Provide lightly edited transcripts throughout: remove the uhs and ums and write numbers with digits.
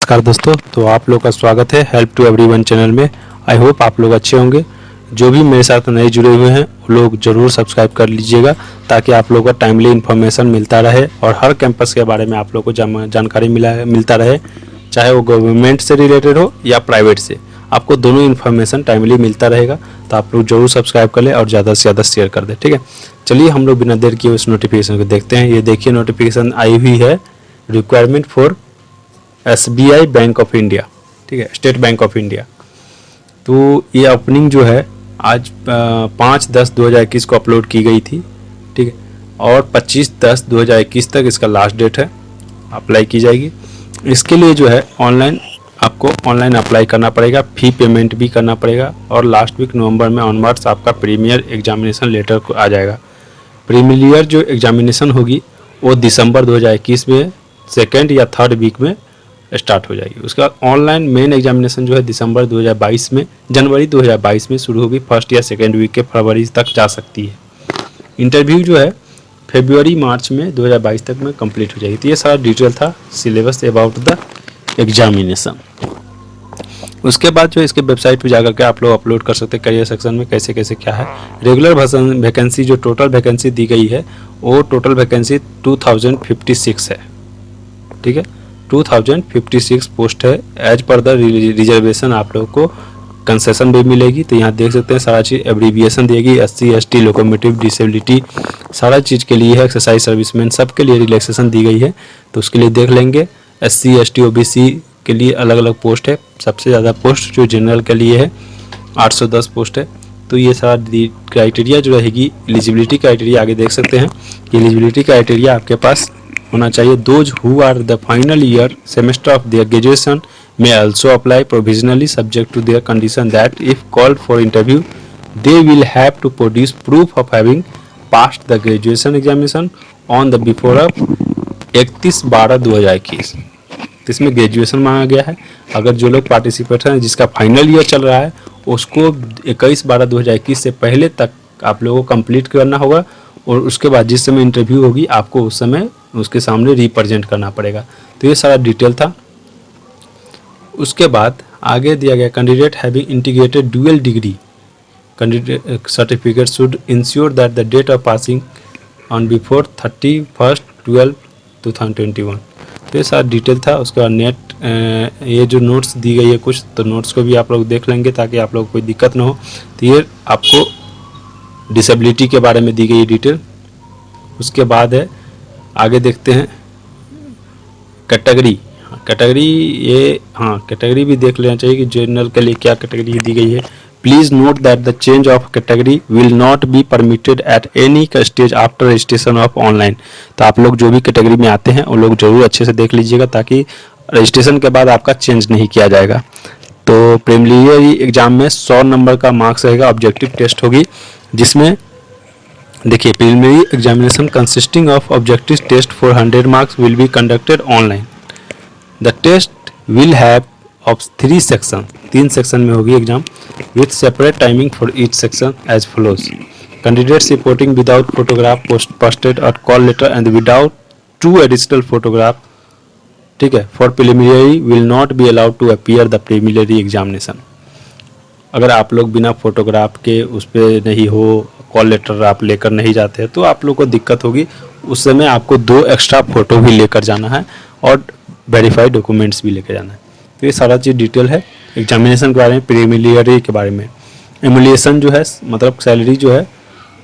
नमस्कार दोस्तों, तो आप लोग का स्वागत है हेल्प टू एवरीवन चैनल में। आई होप आप लोग अच्छे होंगे। जो भी मेरे साथ नए जुड़े हुए हैं वो लोग ज़रूर सब्सक्राइब कर लीजिएगा ताकि आप लोगों को टाइमली इन्फॉर्मेशन मिलता रहे और हर कैंपस के बारे में आप लोग को जानकारी मिलता रहे, चाहे वो गवर्नमेंट से रिलेटेड हो या प्राइवेट से। आपको दोनों इन्फॉर्मेशन टाइमली मिलता रहेगा, तो आप लोग जरूर सब्सक्राइब कर लें और ज़्यादा से ज़्यादा शेयर कर दें। ठीक है, चलिए हम लोग बिना देर किए उस नोटिफिकेशन को देखते हैं। ये देखिए नोटिफिकेशन आई हुई है, requirement for SBI bank of India, ठीक है, स्टेट बैंक ऑफ इंडिया। तो ये ओपनिंग जो है आज 5/10/2021 को अपलोड की गई थी, ठीक है, और 25/10/2021 तक इसका लास्ट डेट है, अप्लाई की जाएगी। इसके लिए जो है आपको ऑनलाइन अप्लाई करना पड़ेगा, फ़ी पेमेंट भी करना पड़ेगा और लास्ट वीक नवंबर में ऑनवर्ड्स आपका प्रीमियर एग्जामिनेशन लेटर को आ जाएगा। प्रीमियर जो एग्जामिनेशन होगी वो दिसंबर 2021 में सेकेंड या थर्ड वीक में स्टार्ट हो जाएगी। उसके बाद ऑनलाइन मेन एग्जामिनेशन जो है दिसंबर 2022 में, जनवरी 2022 में शुरू होगी, फर्स्ट या सेकेंड वीक के फरवरी तक जा सकती है। इंटरव्यू जो है फरवरी मार्च में 2022 तक में कंप्लीट हो जाएगी। तो ये सारा डिटेल था सिलेबस अबाउट द एग्जामिनेशन। उसके बाद जो इसके वेबसाइट पे जाकर के आप लोग अपलोड कर सकते हैं करियर सेक्शन में कैसे कैसे क्या है। रेगुलर वैकेंसी जो टोटल वैकेंसी दी गई है वो टोटल वैकेंसी 2056 है, ठीक है, 2056 पोस्ट है। एज पर द रिजर्वेशन आप लोगों को कंसेशन भी मिलेगी। तो यहाँ देख सकते हैं सारा चीज़ एब्रीविएशन देगी, SC ST लोकोमोटिव डिसेबिलिटी सारा चीज़ के लिए है, एक्सरसाइज सर्विसमैन सब के लिए रिलैक्सेशन दी गई है, तो उसके लिए देख लेंगे। SC ST OBC के लिए अलग अलग पोस्ट है, सबसे ज़्यादा पोस्ट जो जनरल के लिए है 810 पोस्ट है। तो ये सारा क्राइटेरिया जो रहेगी, एलिजिबिलिटी क्राइटेरिया आगे देख सकते हैं कि एलिजिबिलिटी क्राइटेरिया आपके पास होना चाहिए। Those who are the final year semester of their graduation may also apply provisionally subject to their condition that if called for interview they will have to produce proof of having passed the graduation examination on the before of 31/12/2021। इसमें graduation मांगा गया है। अगर जो लोग participate हैं जिसका final year चल रहा है उसको 21/12/2021 से पहले तक आप लोगों को कंप्लीट करना होगा और उसके बाद जिस समय इंटरव्यू होगी आपको उस समय उसके सामने रिप्रेजेंट करना पड़ेगा। तो ये सारा डिटेल था। उसके बाद आगे दिया गया candidate having integrated dual degree candidate certificate should ensure that the date of passing on before 31/12/2021। तो ये सारा डिटेल था। उसके बाद ये जो नोट्स दी गई है कुछ, तो नोट्स को भी आप लोग देख लेंगे ताकि आप लोग को कोई दिक्कत ना हो। तो ये आपको डिसेबिलिटी के बारे में दी गई डिटेल। उसके बाद है आगे देखते हैं कैटेगरी। कैटेगरी भी देख लेना चाहिए कि जनरल के लिए क्या कैटेगरी दी गई है। Please note that the change of category will not be permitted at any stage after registration of online. तो आप लोग जो भी कैटेगरी में आते हैं वो लोग जरूर अच्छे से देख लीजिएगा ताकि रजिस्ट्रेशन के बाद आपका चेंज नहीं किया जाएगा। तो प्रीलिमिनरी एग्जाम में 100 नंबर का मार्क्स रहेगा, ऑब्जेक्टिव टेस्ट होगी, जिसमें देखिए preliminary examination consisting of objective test for 100 marks will be conducted online. The test will have of 3 section, 3 section में होगी exam with separate timing for each section as follows. Candidates reporting without photograph posted और call letter and without 2 additional photograph, ठीक है, for preliminary will not be allowed to appear the preliminary examination. अगर आप लोग बिना photograph के उस पर नहीं हो, कॉल लेटर आप लेकर नहीं जाते हैं तो आप लोग को दिक्कत होगी। उस समय आपको 2 एक्स्ट्रा फोटो भी लेकर जाना है और वेरीफाइड डॉक्यूमेंट्स भी लेकर जाना है। तो ये सारा चीज़ डिटेल है एग्जामिनेशन के बारे में, प्रीलिमिनरी के बारे में। एमुलेशन जो है मतलब सैलरी जो है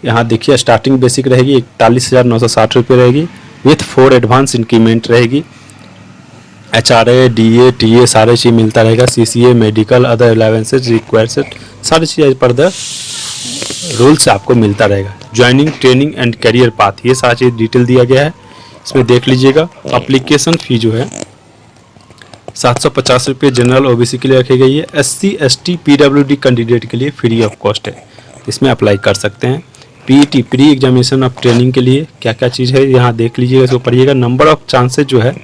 यहाँ देखिए स्टार्टिंग बेसिक रहेगी 41,960 रुपये रहेगी विथ 4 एडवांस इंक्रीमेंट रहेगी। HRA DA TA सारे चीज़ मिलता रहेगा। CCA medical other allowances required सारी चीज़ पर द रूल्स आपको मिलता रहेगा। Joining training and career path, ये सारी चीज़ डिटेल दिया गया है, इसमें देख लीजिएगा। अप्लीकेशन फ़ी जो है 750 रुपये जनरल OBC के लिए रखी गई है। SC ST PWD कैंडिडेट के लिए फ्री ऑफ कॉस्ट है, इसमें अप्लाई कर सकते हैं। PET pre examination of training के लिए क्या क्या चीज़ है यहाँ देख लीजिएगा, इसको पढ़िएगा। नंबर ऑफ चांसेस जो है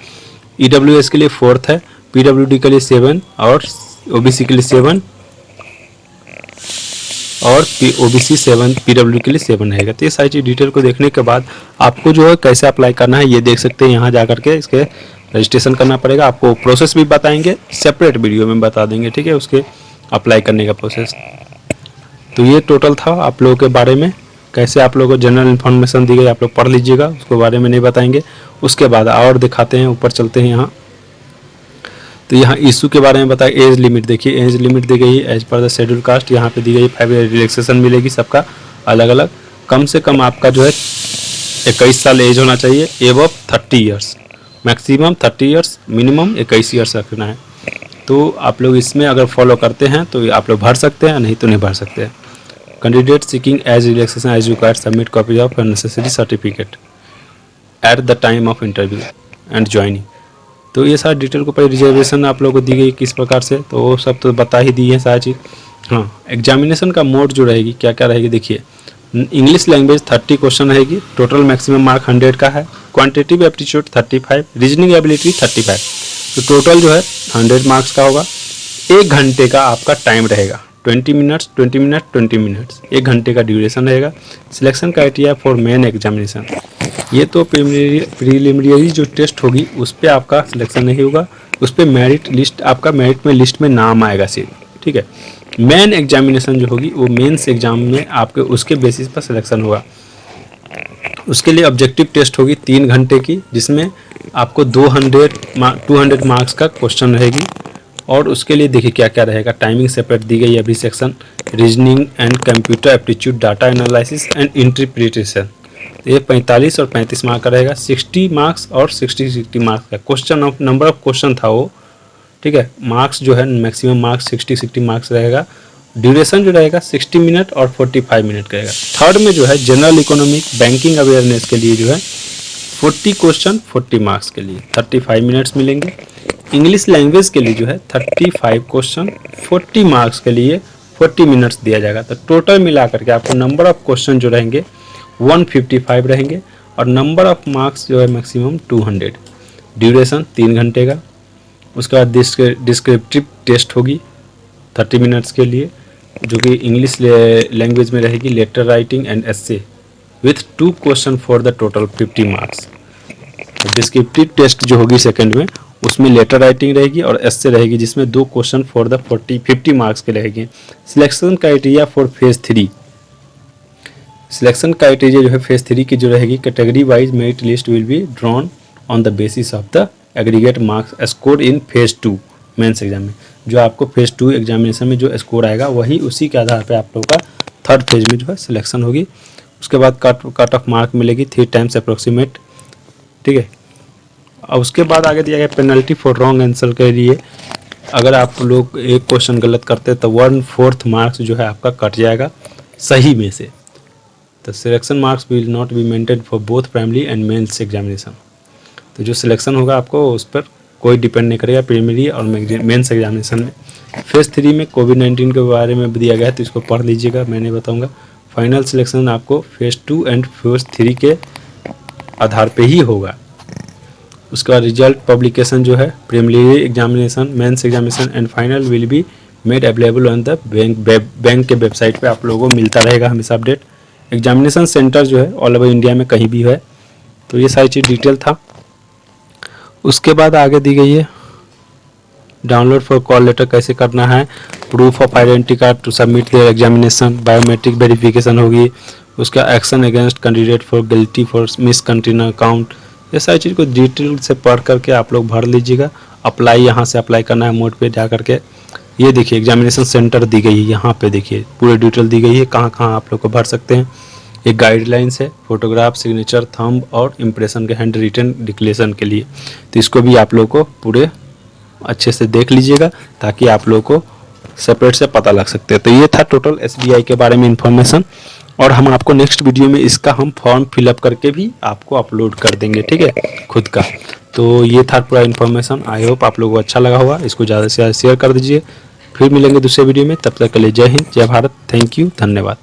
EWS के लिए 4th है, PWD के लिए 7 और OBC के लिए 7 और OBC 7 PWD के लिए 7 रहेगा। तो ये सारी चीज़ डिटेल को देखने के बाद आपको जो है कैसे अप्लाई करना है ये देख सकते हैं। यहाँ जा करके इसके रजिस्ट्रेशन करना पड़ेगा। आपको प्रोसेस भी बताएंगे, सेपरेट वीडियो में बता देंगे, ठीक है, उसके अप्लाई करने का प्रोसेस। तो ये टोटल था आप लोगों के बारे में, कैसे आप लोगों को जनरल इन्फॉर्मेशन दी गई, आप लोग पढ़ लीजिएगा, उसके बारे में नहीं बताएंगे। उसके बाद और दिखाते हैं, ऊपर चलते हैं यहाँ। तो यहाँ इशू के बारे में बताया। एज लिमिट देखिए, एज लिमिट दी गई है as per the schedule caste, यहाँ पे दी गई 5 ईयर रिलैक्सेशन मिलेगी सबका अलग अलग। कम से कम आपका जो है 21 साल एज होना चाहिए, above 30 years, maximum 30 years, minimum 21 years रखना है। तो आप लोग इसमें अगर फॉलो करते हैं तो आप लोग भर सकते हैं, नहीं तो नहीं भर सकते हैं। Candidate seeking age relaxation age required submit copy of necessary certificate at the time of interview and joining. तो ये सारी डिटेल को पहले रिजर्वेशन आप लोगों को दी गई किस प्रकार से, तो वो सब तो बता ही दी है सारी चीज़। हाँ, एग्जामिनेशन का मोड जो रहेगी क्या क्या रहेगी देखिए। इंग्लिश लैंग्वेज 30 क्वेश्चन रहेगी, टोटल मैक्सिमम मार्क 100 का है। क्वांटिटिव एप्टीट्यूड 35, रीजनिंग एबिलिटी 35, तो टोटल जो है 100 मार्क्स का होगा। 1 घंटे का आपका टाइम रहेगा, 20 मिनट्स 20 मिनट 20 मिनट्स, 1 घंटे का ड्यूरेशन रहेगा। Selection criteria for main examination, ये तो प्रीलिमिनरी जो टेस्ट होगी उस पर आपका सिलेक्शन नहीं होगा, उस पर मेरिट लिस्ट, आपका मेरिट में लिस्ट में नाम आएगा सिर्फ, ठीक है। मेन एग्जामिनेशन जो होगी वो मेंस एग्जाम में आपके उसके बेसिस पर सिलेक्शन होगा। उसके लिए ऑब्जेक्टिव टेस्ट होगी 3 घंटे की, जिसमें आपको 200 मार्क्स का क्वेश्चन रहेगी। और उसके लिए देखिए क्या क्या रहेगा, टाइमिंग सेपरेट दी गई है अभी section. Reasoning and computer aptitude, data analysis and interpretation, ये 45 और 35 मार्क का रहेगा। 60 मार्क्स और 60 मार्क्स का question of number of question था वो, ठीक है। मार्क्स जो है मैक्सिमम मार्क्स 60 मार्क्स रहेगा। ड्यूरेशन जो रहेगा 60 मिनट और 45 मिनट का रहेगा। थर्ड में जो है जनरल इकोनॉमिक बैंकिंग अवेयरनेस के लिए जो है 40 क्वेश्चन 40 मार्क्स के लिए 35 मिनट्स मिलेंगे। इंग्लिश लैंग्वेज के लिए जो है 35 क्वेश्चन 40 मार्क्स के लिए 40 मिनट्स दिया जाएगा। तो टोटल मिलाकर के आपको नंबर ऑफ क्वेश्चन जो रहेंगे 155 रहेंगे और नंबर ऑफ मार्क्स जो है मैक्सिमम 200। ड्यूरेशन 3 घंटे का। उसके बाद डिस्क्रिप्टिव टेस्ट होगी 30 मिनट्स के लिए, जो कि इंग्लिश लैंग्वेज में रहेगी, letter writing and essay with 2 question for the total 50 marks. Descriptive test जो होगी सेकंड में, उसमें लेटर राइटिंग रहेगी और एस्से रहेगी, जिसमें 2 क्वेश्चन फॉर द 50 मार्क्स के रहेंगे। Selection criteria for phase 3, selection criteria जो है फेज 3 की जो रहेगी, category wise merit list will be drawn on the basis of the aggregate marks score in phase 2 mains exam में। जो आपको फेज 2 एग्जामिनेशन में जो स्कोर आएगा वही उसी के आधार पे आप लोग का थर्ड फेज में जो है सिलेक्शन होगी। उसके बाद कट ऑफ मार्क मिलेगी 3 टाइम्स अप्रोक्सीमेट, ठीक है। और उसके बाद आगे दिया गया पेनल्टी फॉर रॉन्ग आंसर के लिए, अगर आप लोग एक क्वेश्चन गलत करते हैं तो 1/4 मार्क्स जो है आपका कट जाएगा सही में से। तो selection marks will not be maintain for both primary and mains examination. तो जो सिलेक्शन होगा आपको उस पर कोई डिपेंड नहीं करेगा प्राइमरी और मेंस एग्जामिनेशन में। फेज 3 में कोविड-19 के बारे में दिया गया है, तो इसको पढ़ लीजिएगा, मैं नहीं बताऊंगा। फाइनल सिलेक्शन आपको फेज 2 एंड फेज 3 के आधार पे ही होगा। उसके बाद रिजल्ट पब्लिकेशन जो है preliminary examination, mains examination and final will be made available on the bank के वेबसाइट पे आप लोगों को मिलता रहेगा हमेशा अपडेट। एग्जामिनेशन सेंटर जो है ऑल ओवर इंडिया में कहीं भी है। तो ये सारी चीज़ डिटेल था। उसके बाद आगे दी गई है डाउनलोड फॉर कॉल लेटर कैसे करना है, proof of identity card to submit their examination, biometric verification होगी, उसका action against candidate for guilty for miss continue account, ये सारी चीज़ को डिटेल से पढ़ करके आप लोग भर लीजिएगा। अप्लाई यहाँ से अप्लाई करना है मोड पे जा करके। ये देखिए एग्जामिनेशन सेंटर दी गई है, यहाँ पे देखिए पूरी डिटेल दी गई है कहाँ कहाँ आप लोग को भर सकते हैं। एक गाइडलाइंस है फोटोग्राफ, सिग्नेचर, थंब और इम्प्रेशन के हैंड रिटन डिक्लेरेशन के लिए। तो इसको भी आप लोग को पूरे अच्छे से देख लीजिएगा ताकि आप लोग को सेपरेट से पता लग सकते हैं। तो ये था टोटल SBI के बारे में इंफॉर्मेशन, और हम आपको नेक्स्ट वीडियो में इसका हम फॉर्म फिलअप करके भी आपको अपलोड कर देंगे, ठीक है, खुद का। तो ये था पूरा इन्फॉर्मेशन। आई होप आप लोगों को अच्छा लगा होगा। इसको ज़्यादा से ज़्यादा शेयर कर दीजिए। फिर मिलेंगे दूसरे वीडियो में, तब तक के लिए जय हिंद, जय भारत, थैंक यू, धन्यवाद।